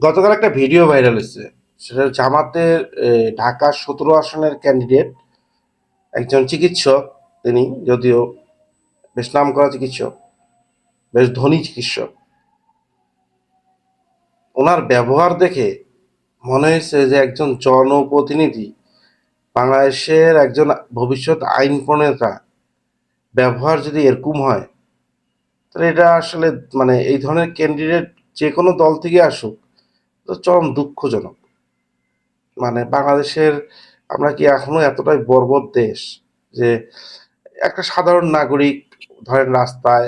গতকাল একটা video viral হয়েছে। সেটা জামাতের ঢাকা ১৭ আসনের ক্যান্ডিডেট একজন চিকিৎসক। তিনি যদিও বেশ নামকরা চিকিৎসক, বেশ ধনী চিকিৎসক। ওনার ব্যবহার দেখে মনে হয়েছে যে একজন জনপ্রতিনিধি, বাংলাদেশের একজন ভবিষ্যৎ আইন প্রণেতা ব্যবহার যদি এরকম হয়, তাহলে এটা আসলে মানে এই ধরনের ক্যান্ডিডেট যে কোনো দল থেকে আসুক, তো চরম দুঃখজনক। মানে বাংলাদেশের আমরা কি এখনো এতটাই বর্বর দেশ যে একটা সাধারণ নাগরিক ধরেন রাস্তায়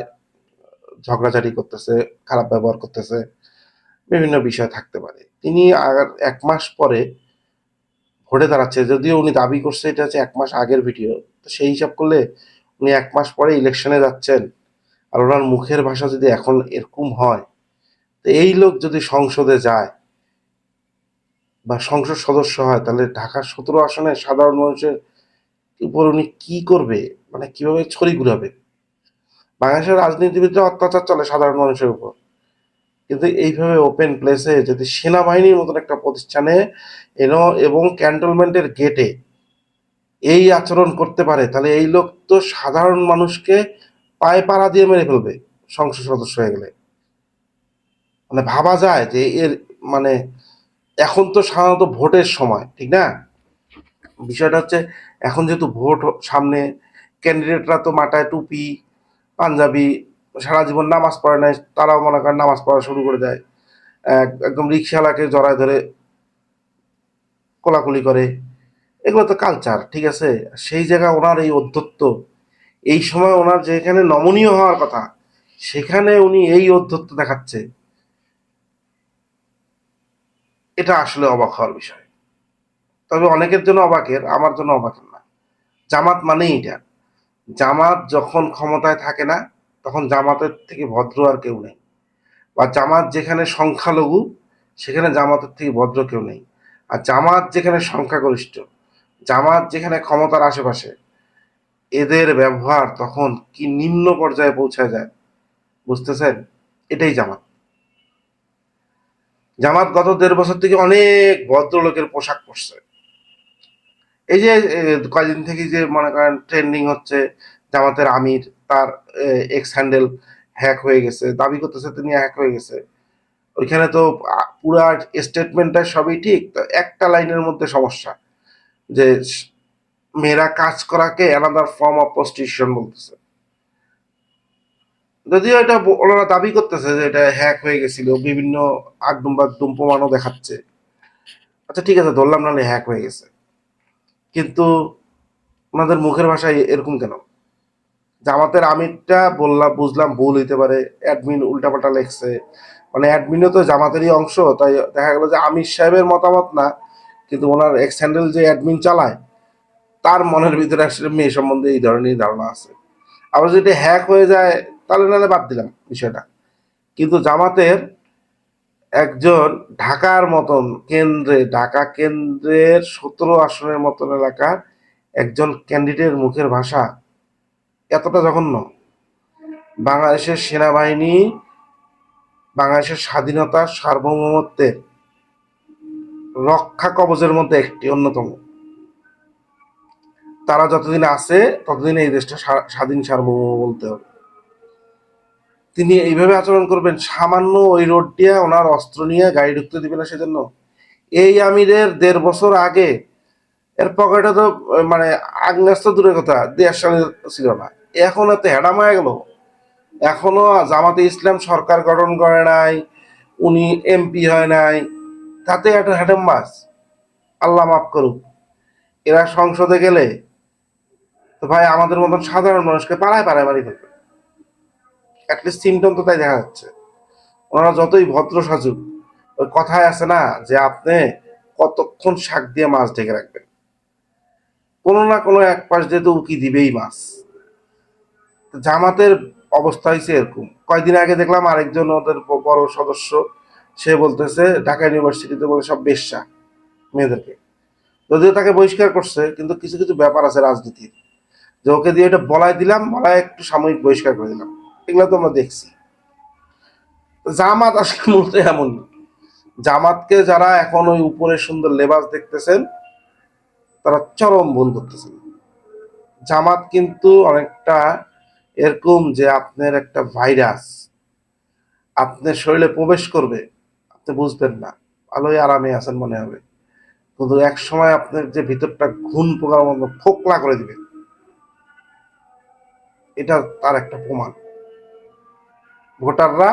ঝগড়াঝাটি করতেছে, খারাপ ব্যবহার করতেছে, বিভিন্ন বিষয় থাকতে পারে, তিনি আর ১ মাস পরে ভোটে দাঁড়াচ্ছে, যদিও উনি দাবি করছে এটা হচ্ছে ১ মাস আগের ভিডিও। তো সেই হিসাব করলে উনি ১ মাস পরে ইলেকশনে যাচ্ছেন, আর ওনার মুখের ভাষা যদি এখন এরকম হয়, তো এই লোক যদি সংসদে যায় বা সংসদ সদস্য হয়, তাহলে ঢাকার ১৭ আসনে সাধারণ মানুষের উপর উনি কি করবে, মানে কিভাবে ছড়ি ঘুরাবে। বাংলাদেশের রাজনীতিবিদরা অত্যাচার চলে সাধারণ মানুষের উপর, কিন্তু এইভাবে ওপেন প্লেসে যদি সেনাবাহিনীর মতন একটা প্রতিষ্ঠানে এনো এবং ক্যান্টনমেন্টের গেটে এই আচরণ করতে পারে, তাহলে এই লোক তো সাধারণ মানুষকে পায়ে পাড়া দিয়ে মেরে ফেলবে সংসদ সদস্য হয়ে গেলে। মানে ভাবা যায় যে এর মানে এখন তো সাধারণত ভোটের সময়, ঠিক না? বিষয়টা হচ্ছে এখন যেহেতু ভোট সামনে, ক্যান্ডিডেটরা তো মাথায় টুপি, পাঞ্জাবি, সারা জীবন নামাজ পড়ে নাই, তারাও মনে করেন নামাজ পড়া শুরু করে দেয়। একদম রিক্সাওয়ালাকে জড়ায় ধরে কোলাকুলি করে, এগুলো তো কালচার, ঠিক আছে? সেই জায়গায় ওনার এই অধ্যত্ব, এই সময় ওনার যেখানে নমনীয় হওয়ার কথা, সেখানে উনি এই অধ্যত্ব দেখাচ্ছে, এটা আসলে অবাক হওয়ার বিষয়। তবে অনেকের জন্য অবাকের, আমার জন্য অবাকের না। জামাত মানেই এটা। জামাত যখন ক্ষমতায় থাকে না, তখন জামাতের থেকে ভদ্র আর কেউ নেই। বা জামাত যেখানে সংখ্যালঘু, সেখানে জামাতের থেকে ভদ্র কেউ নেই। আর জামাত যেখানে সংখ্যাগরিষ্ঠ, জামাত যেখানে ক্ষমতার আশেপাশে, এদের ব্যবহার তখন কি নিম্ন পর্যায়ে পৌঁছায় যায়, বুঝতেছেন? এটাই জামাত। জামাত গত ১.৫ বছর থেকে অনেক ভদ্রলোকের পোশাক পরছে। এই যে কয়দিন থেকে যে মনে করেন ট্রেন্ডিং হচ্ছে, জামাতের আমির তার এক্স হ্যান্ডেল হ্যাক হয়ে গেছে, দাবি করতেছে তিনি হ্যাক হয়ে গেছে। ওইখানে তো পুরা স্টেটমেন্টটা সবই ঠিক, তো একটা লাইনের মধ্যে সমস্যা, যে মেয়েরা কাজ করাকে অ্যানাদার ফর্ম অফ প্রস্টিটিউশন বলতেছে। যদিও এটা ওনারা দাবি করতেছে যে এটা হ্যাক হয়ে গেছিল, বিভিন্ন আগডুম বাগডুম প্রমাণও দেখাচ্ছে। আচ্ছা ঠিক আছে, ধরলাম নাহলে হ্যাক হয়ে গেছে, কিন্তু ওনাদের মুখের ভাষায় এরকম কেন? জামাতের আমিরটা বললাম, বুঝলাম ভুল হইতে পারে, অ্যাডমিন উল্টাপাল্টা লেখছে, মানে অ্যাডমিনও তো জামাতেরই অংশ, তাই দেখা গেল যে আমির সাহেবের মতামত না, কিন্তু ওনার এক্স হ্যান্ডেল যে অ্যাডমিন চালায়, তার মনের ভিতরে আসলে মেয়ে সম্বন্ধে এই ধরনের ধারণা আছে। আবার যদি হ্যাক হয়ে যায়, তাহলে নাহলে বাদ দিলাম বিষয়টা। কিন্তু জামাতের একজন ঢাকার মতন কেন্দ্রে, ঢাকা কেন্দ্রের ১৭ আসনের মতন এলাকার একজন ক্যান্ডিডেটের মুখের ভাষা এতটা জঘন্য। বাংলাদেশের সেনাবাহিনী বাংলাদেশের স্বাধীনতা সার্বভৌমত্বের রক্ষা কবচের মধ্যে একটি অন্যতম। তারা যতদিন আছে ততদিন এই দেশটা স্বাধীন সার্বভৌম বলতে হবে। তিনি এইভাবে আচরণ করবেন, সামান্য ওই রোড দিয়ে ওনার অস্ত্র নিয়ে গাড়ি ঢুকতে দিবে না সেজন্য? এই আমিরের ১.৫ বছর আগে এর পকেটে তো মানে আগ্নেয়াস্ত্র দূরের কথা, দেশ ছিল না। এখন এত হ্যাডাম হয়ে গেল, এখনো জামাতে ইসলাম সরকার গঠন করে নাই, উনি এমপি হয় নাই, তাতে একটা হ্যাডাম বাস। আল্লাহ মাফ করুক, এরা সংসদে গেলে তো ভাই আমাদের মতন সাধারণ মানুষকে পাড়ায় পাড়ায় মারি ফেলবে। অ্যাটলিস্ট সিমটম তো তাই দেখা যাচ্ছে। ওনারা যতই ভদ্র সাজুক, ওই কথায় আছে না যে আপনি কতক্ষণ শাক দিয়ে মাছ ঢেকে রাখবেন, কোনো না কোনো এক পাশ দিয়ে তো উকি দিবেই মাছ। জামাতের অবস্থা হয়েছে এরকম। কয়েকদিন আগে দেখলাম আরেকজন ওদের বড় সদস্য, সে বলতেছে ঢাকা ইউনিভার্সিটিতে বলে সব বেশ্যা মেয়েদেরকে। যদিও তাকে বহিষ্কার করছে, কিন্তু কিছু কিছু ব্যাপার আছে রাজনীতির, যে ওকে দিয়ে এটা বলাই দিলাম, বলাই একটু সাময়িক বহিষ্কার করে দিলাম, এগুলো তো আমরা দেখছি। জামাত আসলে মূলত এমন, জামাতকে যারা এখন ওই উপরে সুন্দর লেবাস দেখতেছেন, তারা চরম ভুল করতেছেন। জামাত কিন্তু অনেকটা এরকম যে আপনার একটা ভাইরাস আপনার শরীরে প্রবেশ করবে, আপনি বুঝবেন না, ভালোই আরামে আছেন মনে হবে, কিন্তু এক সময় আপনার যে ভিতরটা ঘুণ পোকার মতো ফোকলা করে দিবে। এটা তার একটা প্রমাণ। ভোটাররা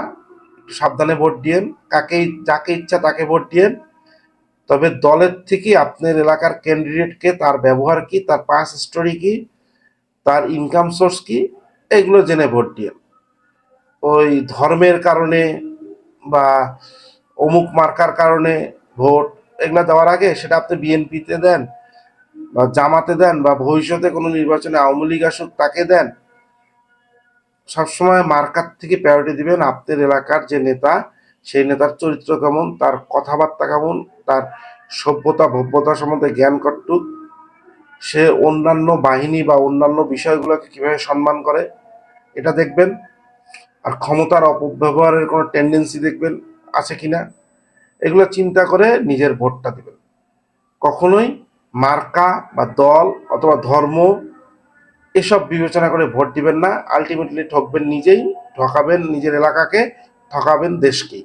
একটু সাবধানে ভোট দিয়েন, যাকে ইচ্ছা তাকে ভোট দিয়েন, তবে দলের থেকে আপনার এলাকার ক্যান্ডিডেটকে, তার ব্যবহার কি, তার পাস স্টোরি কি, তার ইনকাম সোর্স কি, এগুলো জেনে ভোট দিয়েন। ওই ধর্মের কারণে বা অমুক মার্কার কারণে ভোট, এগুলা দেওয়ার আগে সেটা আপনি বিএনপিতে দেন বা জামাতে দেন বা ভবিষ্যতে কোনো নির্বাচনে আওয়ামী লীগ আসুক তাকে দেন, সবসময় মার্কার থেকে প্রায়োরিটি দিবেন আপনার এলাকার যে নেতা, সেই নেতার চরিত্র কেমন, তার কথাবার্তা কেমন, তার সভ্যতা ভব্যতা সম্বন্ধে জ্ঞান কতটুক, সে অন্যান্য বাহিনী বা অন্যান্য বিষয়গুলোকে কিভাবে সম্মান করে, এটা দেখবেন। আর ক্ষমতার অপব্যবহারের কোনো টেন্ডেন্সি দেখবেন আছে কিনা, এগুলো চিন্তা করে নিজের ভোটটা দিবেন। কখনোই মার্কা বা দল অথবা ধর্ম এসব বিবেচনা করে ভোট দিবেন না। আলটিমেটলি ঠকবেন নিজেই, ঠকাবেন নিজের এলাকাকে, ঠকাবেন দেশকে।